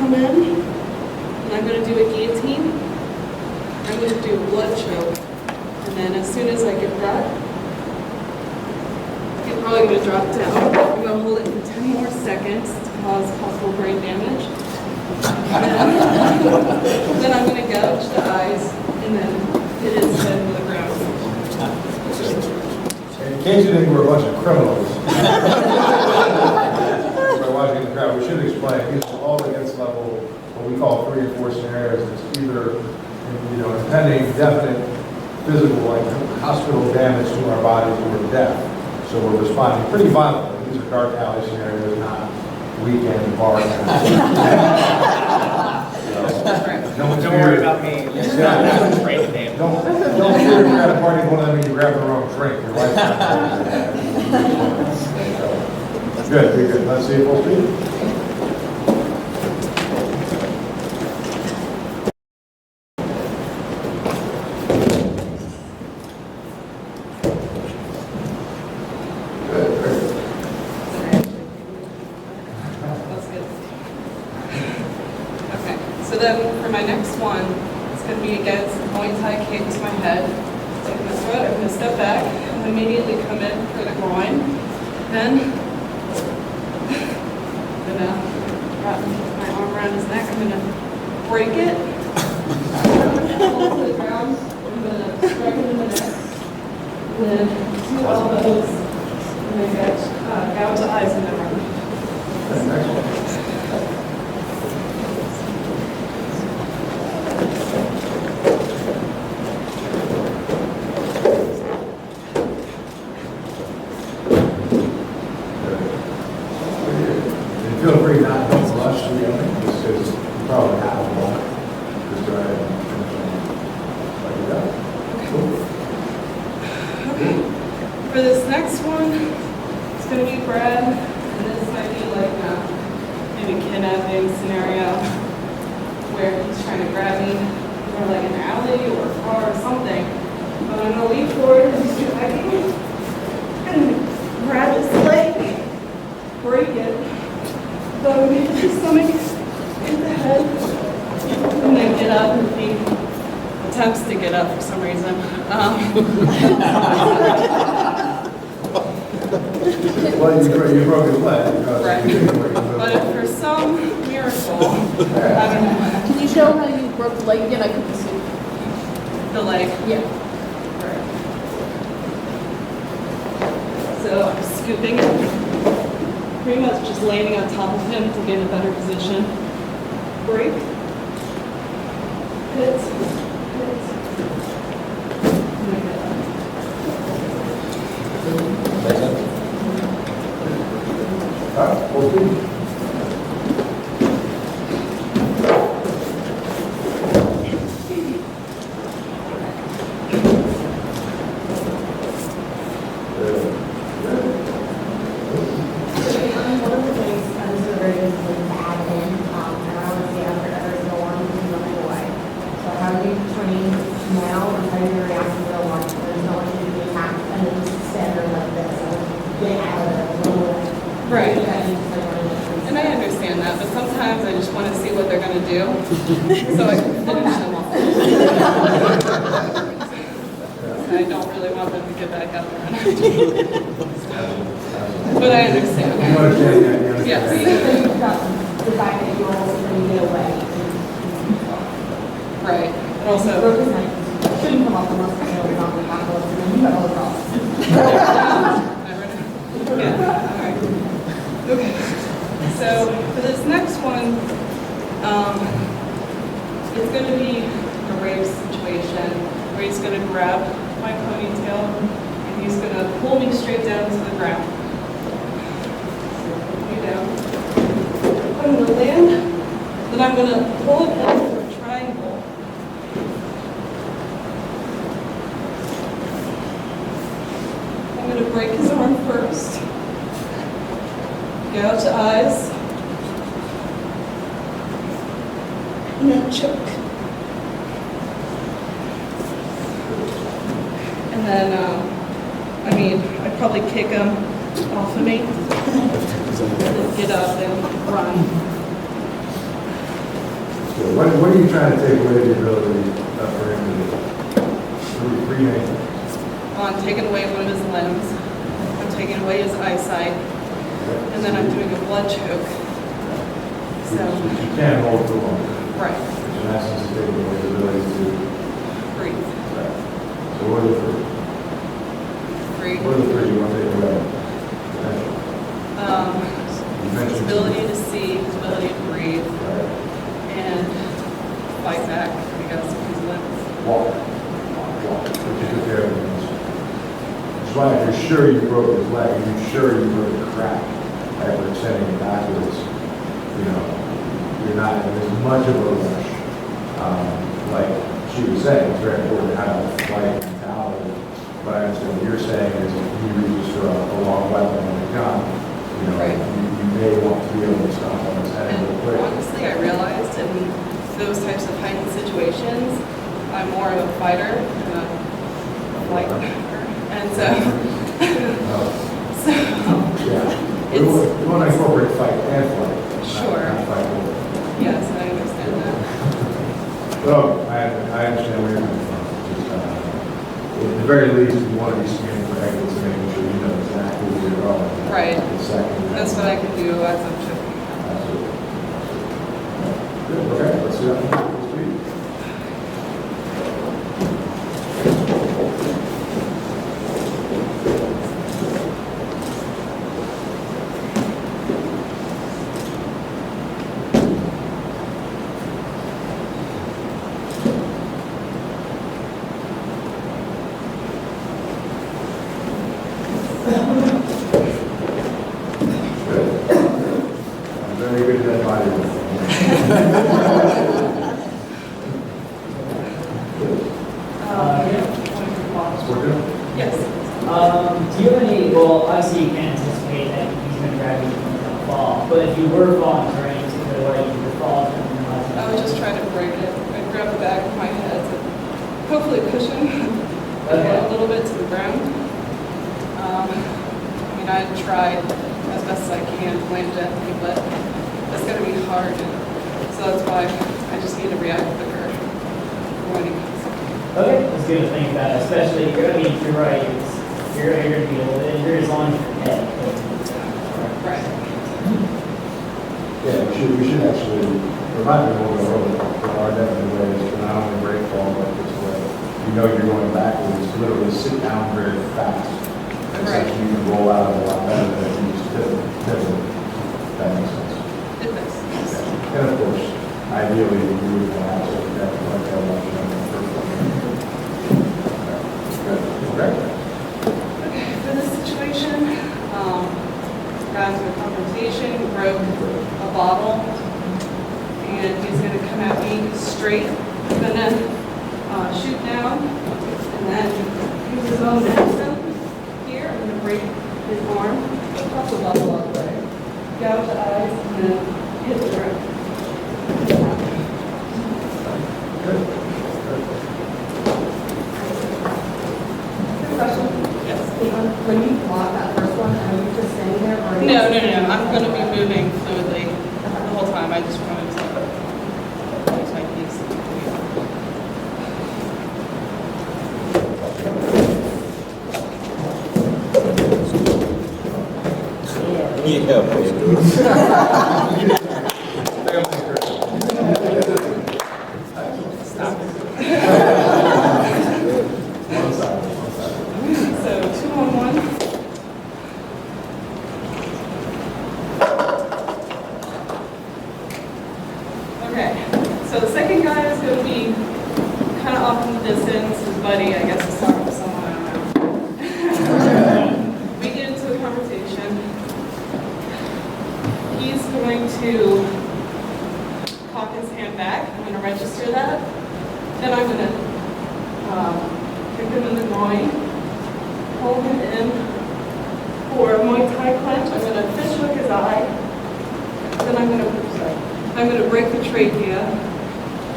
come in, and I'm going to do a guillotine. I'm going to do a blood choke. And then as soon as I get that, I'm probably going to drop down. I'm going to hold it for 10 more seconds to cause possible brain damage. Then I'm going to gouge the eyes and then hit his head with the ground. In case you think we're a bunch of criminals, by watching the crowd, we should explain, these are all against level, what we call 3 and 4 scenarios. It's either, impending definite physical, like hospital damage to our bodies or death. So we're responding pretty violently. These are dark alley scenarios, not weekend bar. Don't worry about me. Don't fear if you're at a party, one of them, you grab the wrong drink. Your wife's not good. Let's see it full speed. So then for my next one, it's going to be against the Muay Thai kick to my head. Taking this foot, I'm going to step back and immediately come in for the groin. Then I'm going to wrap my arm around his neck. I'm going to break it. I'm going to pull to the ground. I'm going to strike him in the neck. And then 2 elbows. And then gouge the eyes in the room. Next one. Feel free not to rush to the other, just because you probably have one. Just go ahead and finish like that. Okay. For this next one, it's going to be Brad, and this might be like maybe kidnapping scenario where he's trying to grab me, or like an alley or a car or something. But I'm going to lean forward and just and grab his leg, break it. So I'm going to hit his stomach, hit the head, and then get up, and he attempts to get up for some reason. Well, you broke his leg. Right. But if for some miracle, I don't know, Can you show how you broke the leg again? I couldn't see. the leg. Yeah. Right. So I'm scooping it, pretty much just landing on top of him to get a better position. Break. Hit. And then get up. All right, full speed. One of the things I was very is to add in, and I want to see after others go on and running away. So how do you train now and how do you react in real life? There's no one to be attacked and then just stand there like this and get out of it, run away. Right. Yeah, you just like running away. And I understand that, but sometimes I just want to see what they're going to do, so I can finish them off. I don't really want them to get back out there. But I understand. You understand that? You understand Yes. that? The fact that you're also going to get away. Right. And Broke also, his neck. Shouldn't come off the muscle, you know, not the apocalypse, and then you got all the problems. yeah, all right. Okay. So for this next one, it's going to be a rape situation where he's going to grab my ponytail and he's going to pull me straight down to the ground. Pull me down. I'm going to land, then I'm going to pull it into a triangle. I'm going to break his arm first. Gouge the eyes. And then choke. And then, I'd probably kick him off of me. And then get up and run. So what are you trying to take away the ability for him to do? Three main things. Well, I'm taking away one of his limbs, I'm taking away his eyesight, and then I'm doing a blood choke. So, You can't hold too long. right, Which in essence is taking away the ability to. breathe, Right. So what are the three? breathe. What are the three you want to take away? You His mentioned. ability to see, his ability to breathe, Right. and fight back, I guess, with his limbs. Walk. Which you took care of him. That's why if you're sure you broke his leg, and you're sure you broke a crack after extending it backwards, you know, you're not in as much of a rush. Like she was saying, it's very important to have a flight mentality. But I understand what you're saying is if he reaches for a long weapon and a gun, you know, Right. you may want to be able to stomp on his head real And quick. honestly, I realized in those types of heightened situations, I'm more of a fighter than a flighter. And so, so, Yeah. We It's- want to incorporate fight and flight. not- Sure. Not fight both. yes, I understand that. So, I understand where you're coming from. Just, at the very least, you want to be scanning for exits and making sure you know exactly where you're going. Right. The second. That's what I can do as I'm choking. Absolutely. Good, okay, let's see that. Speed. Good. I'm very good at that body. We're good? Yes. Do you have any, well, obviously you can't anticipate that he's going to grab you and you're going to fall, but if you were falling, is there any particular way you would fall to minimize I was just trying to break it. I grabbed the back of my head to hopefully cushion a little bit to the ground. I mean, I tried as best as I can to land gently, but it's going to be hard. So that's why I just need to react quicker when it comes. Okay, that's good to think about, especially, I mean, you're right, you're going to be a little bit injured as long as your head. Right. Yeah, we should actually, remind me a little bit earlier, there are definitely ways to not only break fall, but this way, you know you're going backwards, literally sit down very fast. And so Right. you can roll out a lot better than if you just pivot. That makes sense. It does. Yeah. And of course, ideally, you would want to have something that like that much on the first one. Good, okay. Okay, for this situation, got into a confrontation, broke a bottle, and he's going to come at me straight. I'm going to shoot down, and then use his own medicine. Here, I'm going to break his arm, pop the bottle up there, gouge the eyes, and then hit the ground. Good. Quick question. Yes. When you block that first one, are you just standing there or? are you- No. I'm going to be moving fluidly the whole time. I just wanted to use my piece. Stop. One side. So 2-on-1. Okay, so the second guy is going to be kind of off in the distance. His buddy, I guess, is talking to someone, I don't know. We get into a conversation. He's going to cock his hand back. I'm going to register that. Then I'm going to kick him in the groin, hold him in for a Muay Thai clench. I'm going to fish hook his eye. Then I'm going to break the trachea,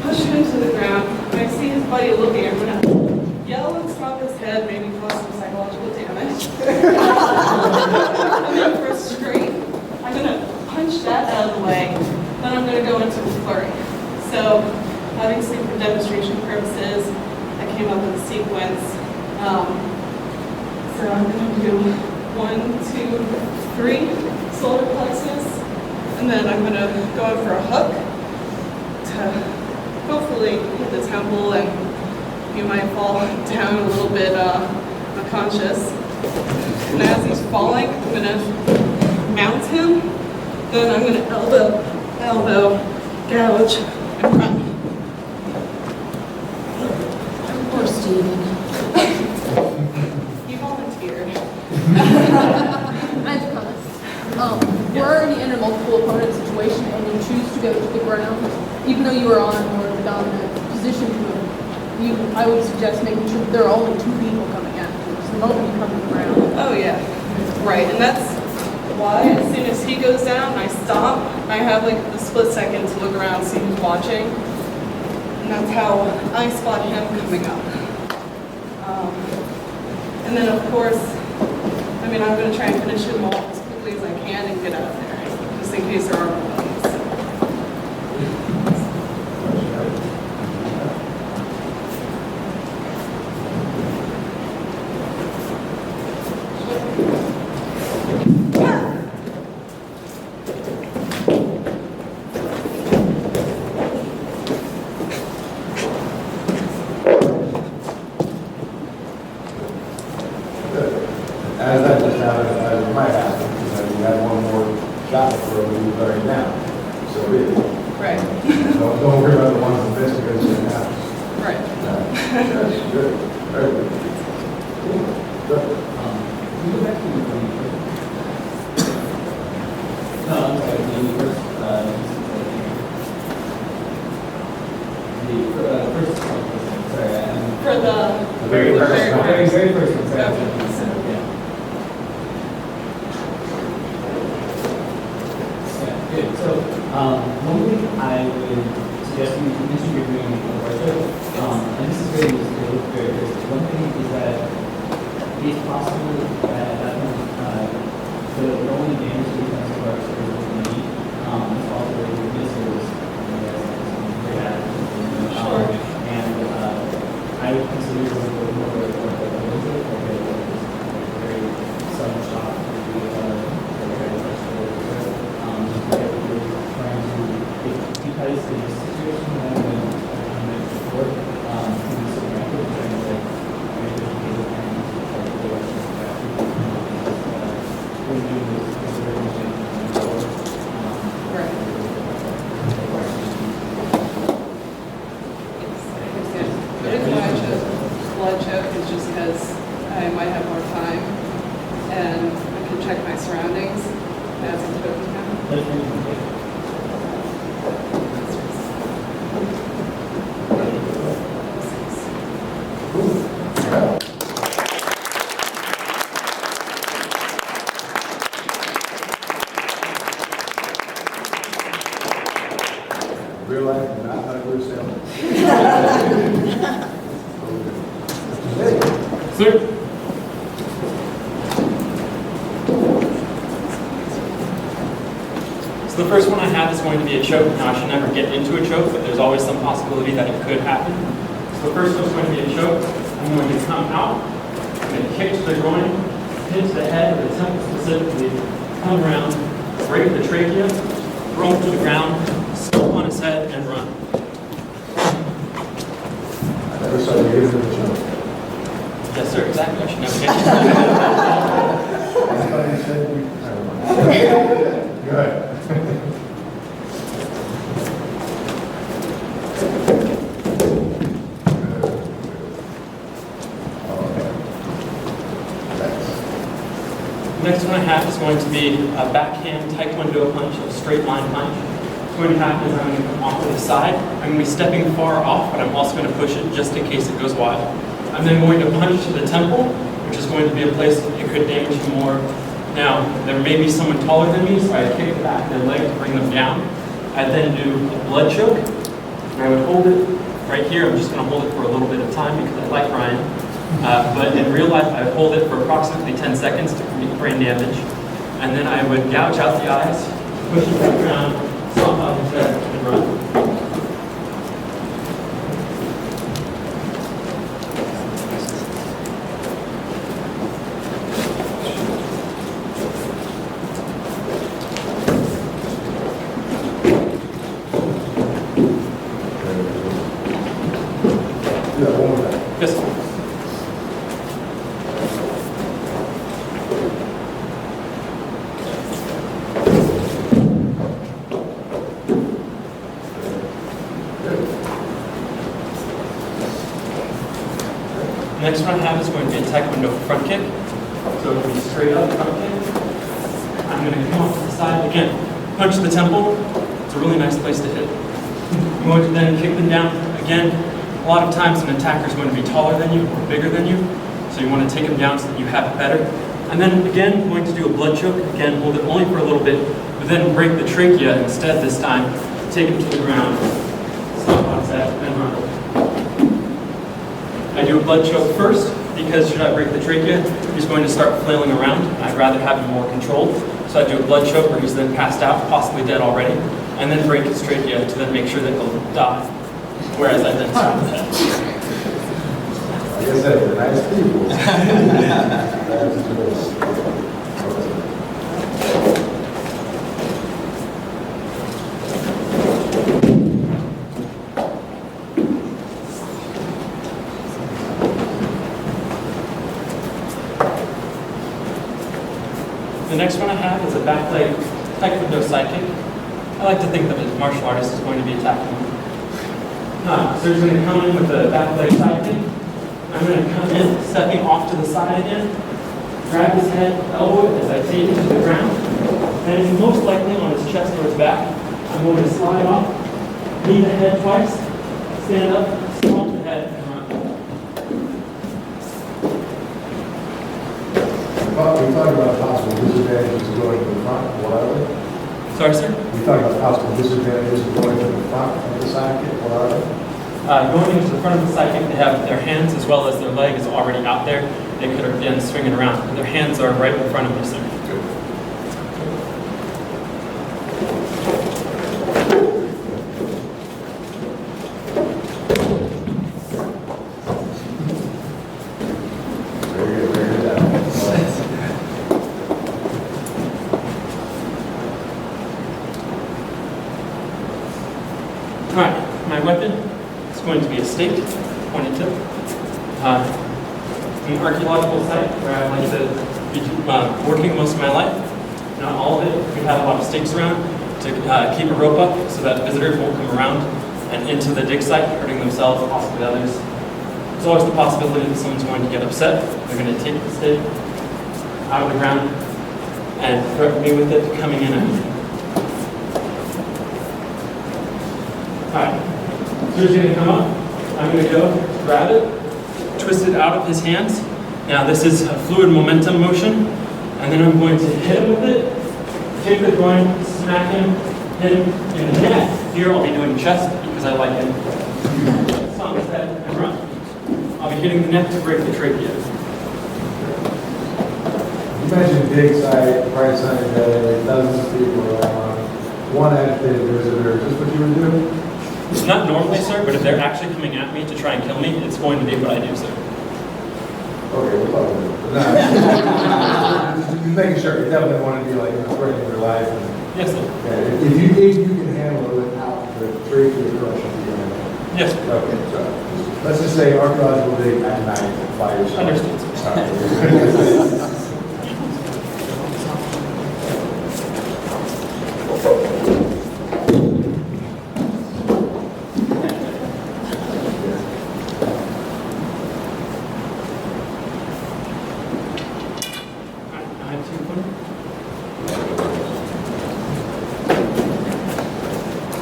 push him to the ground. When I see his buddy looking, I'm going to yell and stomp his head, maybe cause some psychological damage. And then for straight, I'm going to punch that out of the way. Then I'm going to go into a flurry. So So obviously for demonstration purposes, I came up with a sequence. So I'm going to do 1, 2, 3 solar plexus, and then I'm going to go in for a hook to hopefully hit the temple, and you might fall down a little bit unconscious. And as he's falling, I'm going to mount him, then I'm going to elbow, gouge, and run. Poor Steven. He volunteered. I have a comment. We're already in a multiple opponent situation and you choose to go to the ground, even though you are on a more dominant position to him. I would suggest making sure that there are only 2 people coming after you. So the moment you come to the ground. Oh yeah, right, and that's why as soon as he goes down, I stop. I have like the split second to look around, see who's watching, and that's how I spot him coming up. And then of course, I'm going to try and finish him off as quickly as I can and get out of there, just in case there are more opponents. As that just happened, as it might happen, you had one more shot for a move right now. So Right, don't worry about the ones that miss because it happens. right. That's good. Very good. Good. Can you go back to your No, I'm sorry, the first, sorry, For the The very first Very one. very first one, sorry. Okay. Yeah. Yeah, good. So, one thing I would suggest you mentioned you're doing a workshop, and this is very, very good. One thing is that it's possible that at that point, the only damage that comes to our server is going to be, it's also your missiles, Sure. and I would consider it a little more like a very sudden shock to the because in a situation that I mentioned before, can be so rapid and like very difficult and the Western when you do this consideration Right. The reason why I chose blood choke is just because I might have more time and I can check my surroundings as I'm choking him. Real life, not how to go to sailing. Sir? So the first one I have is going to be a choke. Now, I should never get into a choke, but there's always some possibility that it could happen. So the first one's going to be a choke. I'm going to come out. I'm going to kick to the groin, hit to the head or the temple specifically, come around, break the trachea, throw him to the ground, stomp on his head, and run. I never saw you get into the show. Yes, sir, exactly. I should never get I thought you said you, never mind. Good. Next one I have is going to be a backhand taekwondo punch, a straight line punch. What's going to happen is I'm going to come off to the side. I'm going to be stepping far off, but I'm also going to push it just in case it goes wide. I'm then going to punch to the temple, which is going to be a place that it could damage you more. Now, there may be someone taller than me, so I kick the back of their leg to bring them down. I then do a blood choke, and I would hold it right here. I'm just going to hold it for a little bit of time because I like Ryan. But in real life, I would hold it for approximately 10 seconds to prevent brain damage. And then I would gouge out the eyes, push it back around, stomp out his head, and run. Yes, sir. Next one I have is going to be a Taekwondo front kick. So it'll be straight up front kick. I'm going to come off to the side again, punch the temple. It's a really nice place to hit. I'm going to then kick them down again. A lot of times an attacker is going to be taller than you or bigger than you, so you want to take them down so that you have it better. And then again, I'm going to do a blood choke. Again, hold it only for a little bit, but then break the trachea instead this time. Take him to the ground. Stop on set and run. I do a blood choke first because should I break the trachea, he's going to start flailing around. I'd rather have him more controlled. So I do a blood choke where he's then passed out, possibly dead already, and then break his trachea to then make sure that he'll die. Whereas I then stop the head. Like I said, they're nice people. That's true. The next one I have is a back leg Taekwondo side kick. I like to think that a martial artist is going to be attacking me. So he's going to come in with a back leg side kick. I'm going to come in, stepping off to the side again, grab his head, elbow as I take him to the ground, and most likely on his chest or his back. I'm going to slide off, knee the head twice, stand up, stomp the head, and run. We talked about possible disadvantages of going to the front, what are they? Sorry, sir? We talked about possible disadvantages of going to the front of the side kick, what are they? Going into the front of the side kick, they have their hands as well as their leg is already out there. They could have been swinging around. Their hands are right in front of you, sir. Very good, very good. All right, my weapon is going to be a stake, pointed tip. An archaeological site where I like to be working most of my life. Not all of it. We have a lot of stakes around to keep a rope up so that visitors won't come around and into the dig site, hurting themselves, possibly others. There's always the possibility that someone's going to get upset. They're going to take the stake out of the ground and threaten me with it coming in at me. Alright, so he's going to come up. I'm going to go grab it, twist it out of his hands. Now this is a fluid momentum motion, and then I'm going to hit him with it, kick the groin, smack him, hit him in the neck. Here I'll be doing chest because I like it. Stomp his head and run. I'll be hitting the neck to break the trachea. You mentioned dig site, price on your day, dozens of people around, one agitated visitor, is this what you would do? Not normally, sir, but if they're actually coming at me to try and kill me, it's going to be what I do, sir. Okay, we'll talk about it. No, just making sure, you definitely want to be like, threatening your life. And, Yes, sir. yeah, if you can handle it without the trachea crushing you. Yes, sir. Okay, so let's just say archaeological dig at night by yourself. Understood, sir. Alright. I have two points.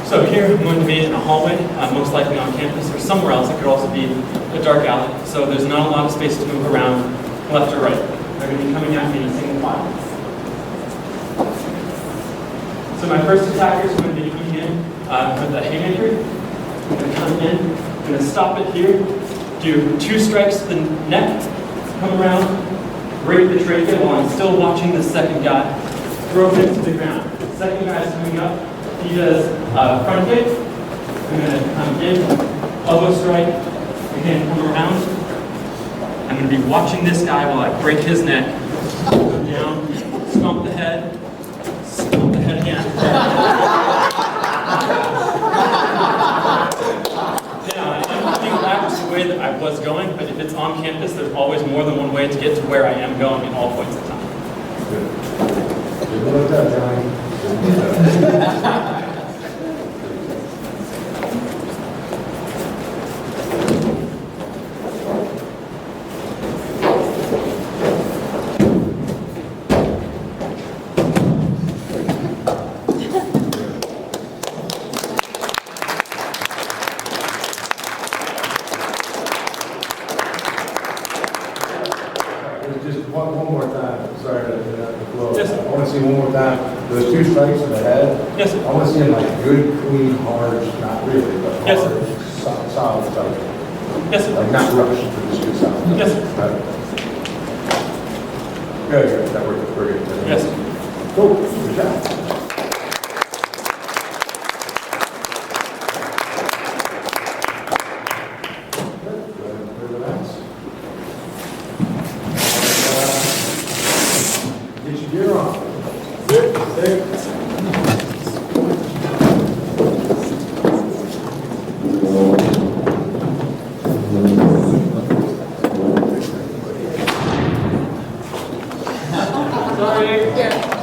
So here I'm going to be in a hallway, most likely on campus or somewhere else. It could also be a dark alley. So there's not a lot of space to move around left or right. They're going to be coming at me in a single file. So my first attacker is going to be coming in with a haymaker. I'm going to come in, I'm going to stop it here, do 2 strikes to the neck, come around, break the trachea while I'm still watching the second guy, throw him to the ground. The second guy is coming up, he does front kick. I'm going to come in, elbow strike, again come around. I'm going to be watching this guy while I break his neck, go down, stomp the head again. Now, I am coming back to the way that I was going, but if on campus, there's always more than one way to get to where I am going at all points in time. Good. Good luck, Johnny. Good luck. Just one more time, sorry to interrupt the flow. Yes, sir. I want to see one more time, those 2 strikes to the head. Yes, sir. I want to see them like good, clean, hard, not really, but Yes, hard, solid stuff. Yes, sir. Like not rushed, but just good solid. Yes, sir. Right. Good, that worked very good. Yes, sir. Cool, good job. Get your gear on. Sorry. Yeah.